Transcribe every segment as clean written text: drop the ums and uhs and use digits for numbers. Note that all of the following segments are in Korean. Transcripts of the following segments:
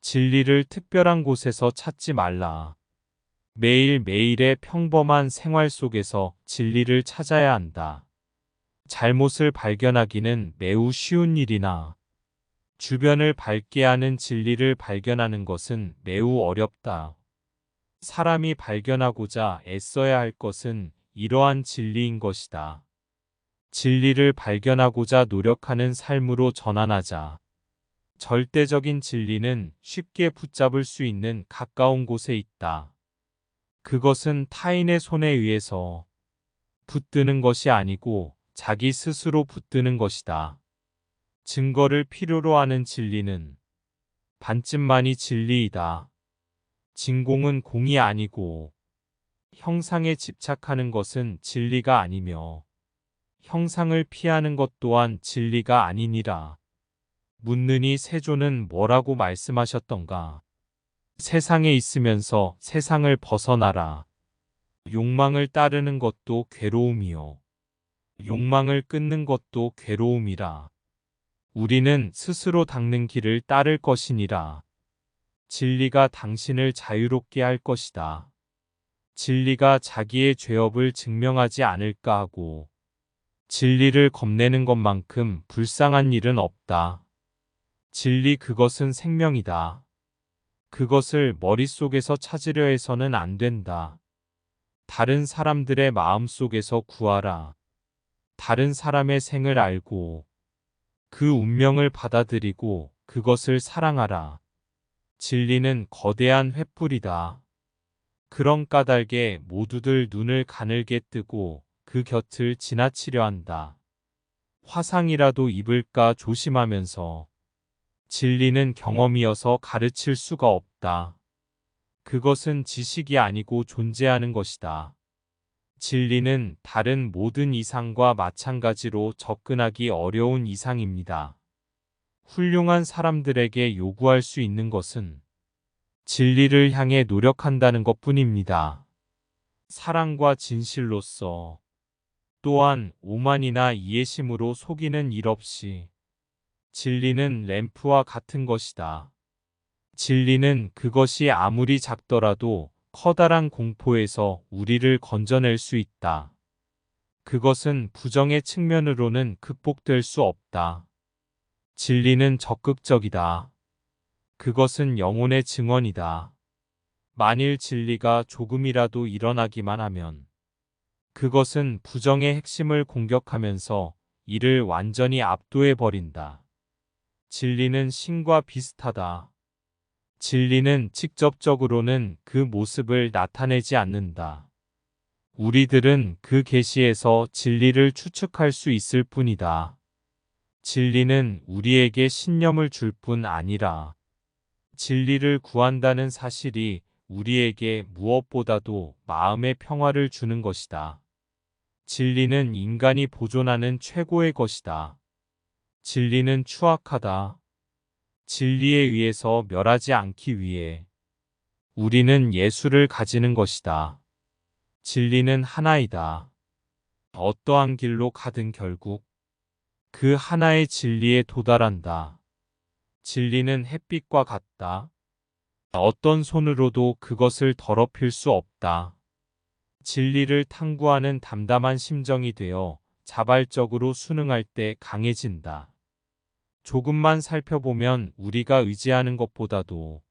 진리를 특별한 곳에서 찾지 말라. 매일매일의 평범한 생활 속에서 진리를 찾아야 한다. 잘못을 발견하기는 매우 쉬운 일이나 주변을 밝게 하는 진리를 발견하는 것은 매우 어렵다. 사람이 발견하고자 애써야 할 것은 이러한 진리인 것이다. 진리를 발견하고자 노력하는 삶으로 전환하자. 절대적인 진리는 쉽게 붙잡을 수 있는 가까운 곳에 있다. 그것은 타인의 손에 의해서 붙드는 것이 아니고 자기 스스로 붙드는 것이다. 증거를 필요로 하는 진리는 반쯤만이 진리이다. 진공은 공이 아니고 형상에 집착하는 것은 진리가 아니며 형상을 피하는 것 또한 진리가 아니니라. 묻느니 세존은 뭐라고 말씀하셨던가? 세상에 있으면서 세상을 벗어나라. 욕망을 따르는 것도 괴로움이요. 욕망을 끊는 것도 괴로움이라. 우리는 스스로 닦는 길을 따를 것이니라. 진리가 당신을 자유롭게 할 것이다. 진리가 자기의 죄업을 증명하지 않을까 하고 진리를 겁내는 것만큼 불쌍한 일은 없다. 진리 그것은 생명이다. 그것을 머릿속에서 찾으려 해서는 안 된다. 다른 사람들의 마음속에서 구하라. 다른 사람의 생을 알고 그 운명을 받아들이고 그것을 사랑하라. 진리는 거대한 횃불이다. 그런 까닭에 모두들 눈을 가늘게 뜨고 그 곁을 지나치려 한다. 화상이라도 입을까 조심하면서 진리는 경험이어서 가르칠 수가 없다. 그것은 지식이 아니고 존재하는 것이다. 진리는 다른 모든 이상과 마찬가지로 접근하기 어려운 이상입니다. 훌륭한 사람들에게 요구할 수 있는 것은 진리를 향해 노력한다는 것뿐입니다. 사랑과 진실로서 또한 오만이나 이해심으로 속이는 일 없이 진리는 램프와 같은 것이다. 진리는 그것이 아무리 작더라도 커다란 공포에서 우리를 건져낼 수 있다. 그것은 부정의 측면으로는 극복될 수 없다. 진리는 적극적이다. 그것은 영혼의 증언이다. 만일 진리가 조금이라도 일어나기만 하면 그것은 부정의 핵심을 공격하면서 이를 완전히 압도해버린다. 진리는 신과 비슷하다. 진리는 직접적으로는 그 모습을 나타내지 않는다. 우리들은 그 계시에서 진리를 추측할 수 있을 뿐이다. 진리는 우리에게 신념을 줄 뿐 아니라 진리를 구한다는 사실이 우리에게 무엇보다도 마음의 평화를 주는 것이다. 진리는 인간이 보존하는 최고의 것이다. 진리는 추악하다. 진리에 의해서 멸하지 않기 위해 우리는 예수를 가지는 것이다. 진리는 하나이다. 어떠한 길로 가든 결국 그 하나의 진리에 도달한다. 진리는 햇빛과 같다. 어떤 손으로도 그것을 더럽힐 수 없다. 진리를 탐구하는 담담한 심정이 되어 자발적으로 순응할 때 강해진다. 조금만 살펴보면 우리가 의지하는 것보다도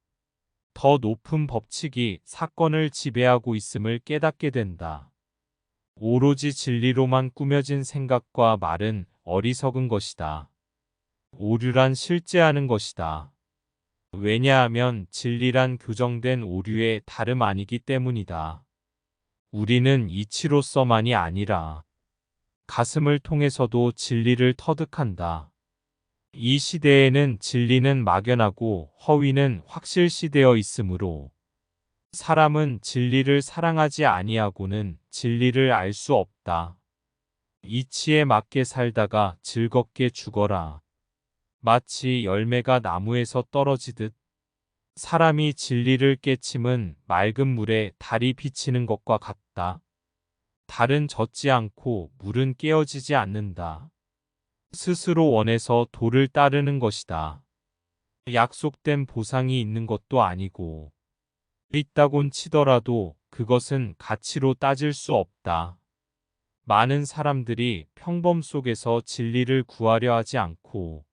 더 높은 법칙이 사건을 지배하고 있음을 깨닫게 된다. 오로지 진리로만 꾸며진 생각과 말은 어리석은 것이다. 오류란 실제하는 것이다. 왜냐하면 진리란 교정된 오류의 다름 아니기 때문이다. 우리는 이치로서만이 아니라 가슴을 통해서도 진리를 터득한다. 이 시대에는 진리는 막연하고 허위는 확실시되어 있으므로 사람은 진리를 사랑하지 아니하고는 진리를 알 수 없다. 이치에 맞게 살다가 즐겁게 죽어라. 마치 열매가 나무에서 떨어지듯 사람이 진리를 깨침은 맑은 물에 달이 비치는 것과 같다. 달은 젖지 않고 물은 깨어지지 않는다. 스스로 원해서 도를 따르는 것이다. 약속된 보상이 있는 것도 아니고, 있다곤 치더라도 그것은 가치로 따질 수 없다. 많은 사람들이 평범 속에서 진리를 구하려 하지 않고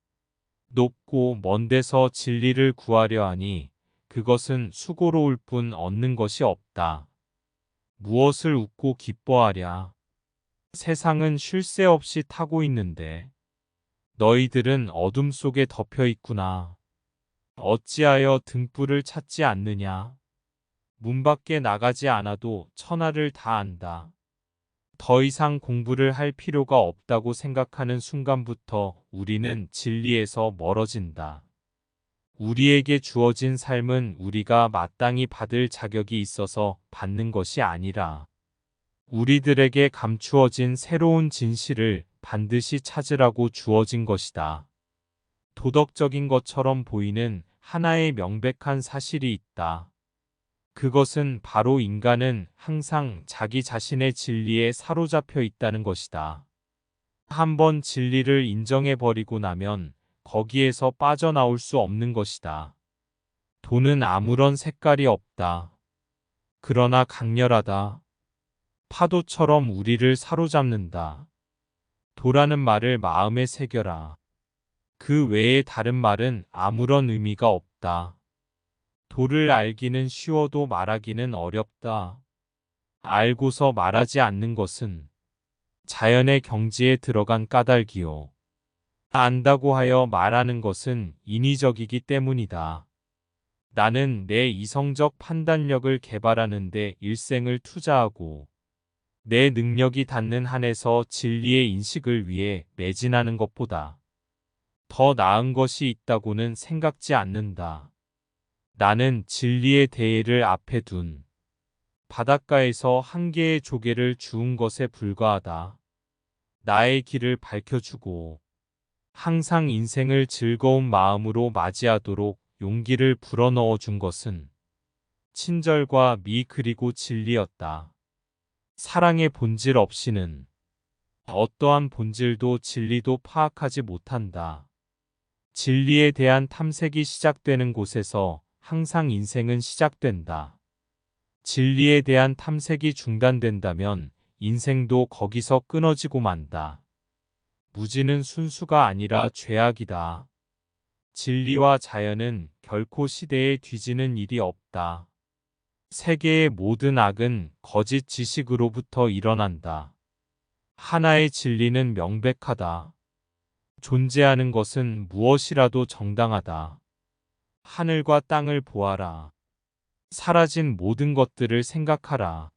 높고 먼 데서 진리를 구하려 하니 그것은 수고로울 뿐 얻는 것이 없다. 무엇을 웃고 기뻐하랴. 세상은 쉴 새 없이 타고 있는데 너희들은 어둠 속에 덮여 있구나. 어찌하여 등불을 찾지 않느냐. 문 밖에 나가지 않아도 천하를 다 안다. 더 이상 공부를 할 필요가 없다고 생각하는 순간부터 우리는 진리에서 멀어진다. 우리에게 주어진 삶은 우리가 마땅히 받을 자격이 있어서 받는 것이 아니라 우리들에게 감추어진 새로운 진실을 반드시 찾으라고 주어진 것이다. 도덕적인 것처럼 보이는 하나의 명백한 사실이 있다. 그것은 바로 인간은 항상 자기 자신의 진리에 사로잡혀 있다는 것이다. 한번 진리를 인정해버리고 나면 거기에서 빠져나올 수 없는 것이다. 돈은 아무런 색깔이 없다. 그러나 강렬하다. 파도처럼 우리를 사로잡는다. 도라는 말을 마음에 새겨라. 그 외에 다른 말은 아무런 의미가 없다. 도를 알기는 쉬워도 말하기는 어렵다. 알고서 말하지 않는 것은 자연의 경지에 들어간 까닭이요. 안다고 하여 말하는 것은 인위적이기 때문이다. 나는 내 이성적 판단력을 개발하는 데 일생을 투자하고 내 능력이 닿는 한에서 진리의 인식을 위해 매진하는 것보다 더 나은 것이 있다고는 생각지 않는다. 나는 진리의 대해를 앞에 둔 바닷가에서 한 개의 조개를 주운 것에 불과하다. 나의 길을 밝혀주고 항상 인생을 즐거운 마음으로 맞이하도록 용기를 불어넣어 준 것은 친절과 미 그리고 진리였다. 사랑의 본질 없이는 어떠한 본질도 진리도 파악하지 못한다. 진리에 대한 탐색이 시작되는 곳에서 항상 인생은 시작된다. 진리에 대한 탐색이 중단된다면 인생도 거기서 끊어지고 만다. 무지는 순수가 아니라 죄악이다. 진리와 자연은 결코 시대에 뒤지는 일이 없다. 세계의 모든 악은 거짓 지식으로부터 일어난다. 하나의 진리는 명백하다. 존재하는 것은 무엇이라도 정당하다. 하늘과 땅을 보아라. 사라진 모든 것들을 생각하라.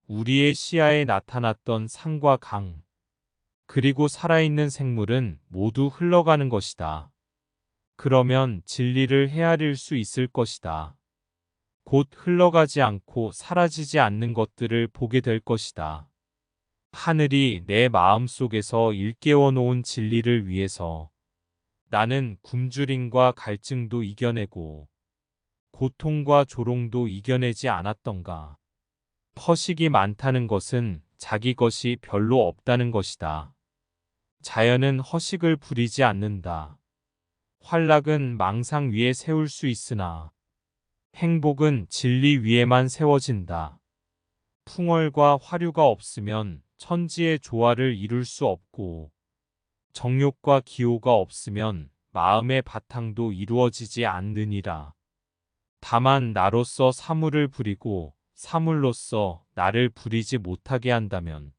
우리의 시야에 나타났던 산과 강, 그리고 살아있는 생물은 모두 흘러가는 것이다. 그러면 진리를 헤아릴 수 있을 것이다. 곧 흘러가지 않고 사라지지 않는 것들을 보게 될 것이다. 하늘이 내 마음속에서 일깨워 놓은 진리를 위해서 나는 굶주림과 갈증도 이겨내고 고통과 조롱도 이겨내지 않았던가. 허식이 많다는 것은 자기 것이 별로 없다는 것이다. 자연은 허식을 부리지 않는다. 활락은 망상 위에 세울 수 있으나 행복은 진리 위에만 세워진다. 풍월과 화류가 없으면 천지의 조화를 이룰 수 없고 정욕과 기호가 없으면 마음의 바탕도 이루어지지 않느니라. 다만 나로서 사물을 부리고 사물로서 나를 부리지 못하게 한다면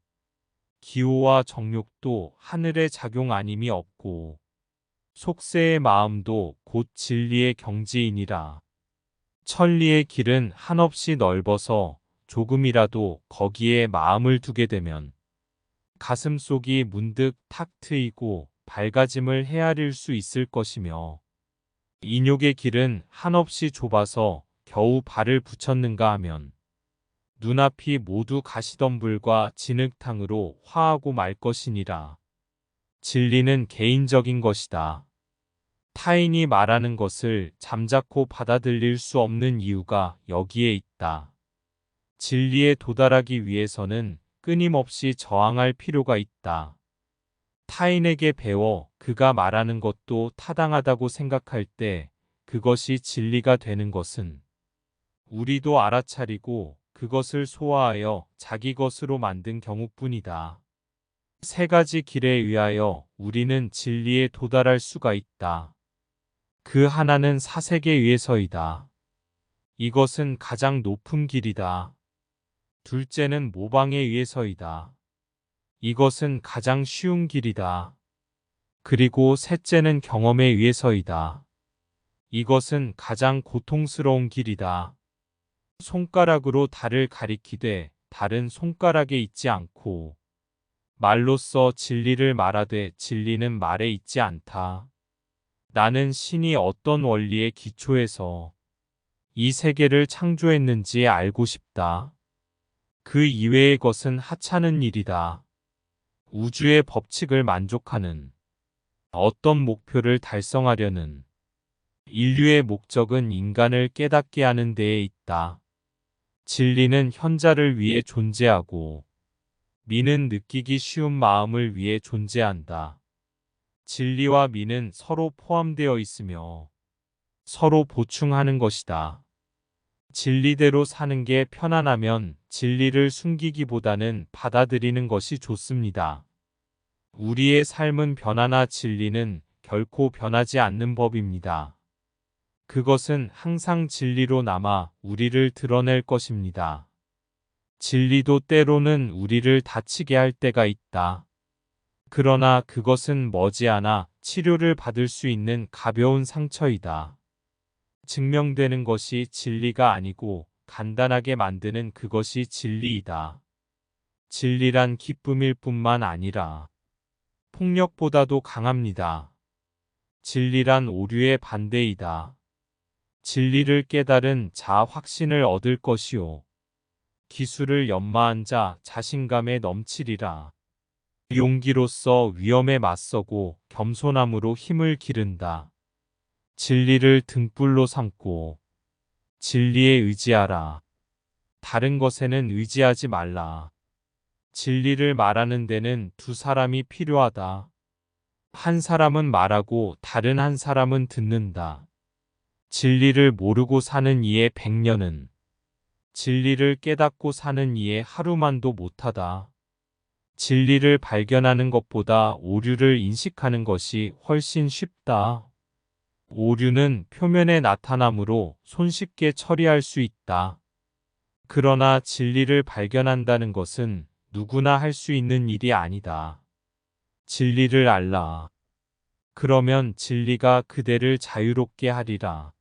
기호와 정욕도 하늘의 작용 아님이 없고 속세의 마음도 곧 진리의 경지이니라. 천리의 길은 한없이 넓어서 조금이라도 거기에 마음을 두게 되면 가슴속이 문득 탁 트이고 밝아짐을 헤아릴 수 있을 것이며 인욕의 길은 한없이 좁아서 겨우 발을 붙였는가 하면 눈앞이 모두 가시덤불과 진흙탕으로 화하고 말 것이니라. 진리는 개인적인 것이다. 타인이 말하는 것을 잠자코 받아들일 수 없는 이유가 여기에 있다. 진리에 도달하기 위해서는 끊임없이 저항할 필요가 있다. 타인에게 배워 그가 말하는 것도 타당하다고 생각할 때 그것이 진리가 되는 것은 우리도 알아차리고 그것을 소화하여 자기 것으로 만든 경우뿐이다. 세 가지 길에 의하여 우리는 진리에 도달할 수가 있다. 그 하나는 사색에 의해서이다. 이것은 가장 높은 길이다. 둘째는 모방에 의해서이다. 이것은 가장 쉬운 길이다. 그리고 셋째는 경험에 의해서이다. 이것은 가장 고통스러운 길이다. 손가락으로 달을 가리키되 달은 손가락에 있지 않고 말로써 진리를 말하되 진리는 말에 있지 않다. 나는 신이 어떤 원리의 기초에서 이 세계를 창조했는지 알고 싶다. 그 이외의 것은 하찮은 일이다. 우주의 법칙을 만족하는 어떤 목표를 달성하려는 인류의 목적은 인간을 깨닫게 하는 데에 있다. 진리는 현자를 위해 존재하고 미는 느끼기 쉬운 마음을 위해 존재한다. 진리와 미는 서로 포함되어 있으며 서로 보충하는 것이다. 진리대로 사는 게 편안하면 진리를 숨기기보다는 받아들이는 것이 좋습니다. 우리의 삶은 변하나 진리는 결코 변하지 않는 법입니다. 그것은 항상 진리로 남아 우리를 드러낼 것입니다. 진리도 때로는 우리를 다치게 할 때가 있다. 그러나 그것은 머지않아 치료를 받을 수 있는 가벼운 상처이다. 증명되는 것이 진리가 아니고 간단하게 만드는 그것이 진리이다. 진리란 기쁨일 뿐만 아니라 폭력보다도 강합니다. 진리란 오류의 반대이다. 진리를 깨달은 자 확신을 얻을 것이요. 기술을 연마한 자 자신감에 넘치리라. 용기로서 위험에 맞서고 겸손함으로 힘을 기른다. 진리를 등불로 삼고 진리에 의지하라. 다른 것에는 의지하지 말라. 진리를 말하는 데는 두 사람이 필요하다. 한 사람은 말하고 다른 한 사람은 듣는다. 진리를 모르고 사는 이의 100년은 진리를 깨닫고 사는 이의 하루만도 못하다. 진리를 발견하는 것보다 오류를 인식하는 것이 훨씬 쉽다. 오류는 표면에 나타나므로 손쉽게 처리할 수 있다. 그러나 진리를 발견한다는 것은 누구나 할 수 있는 일이 아니다. 진리를 알라. 그러면 진리가 그대를 자유롭게 하리라.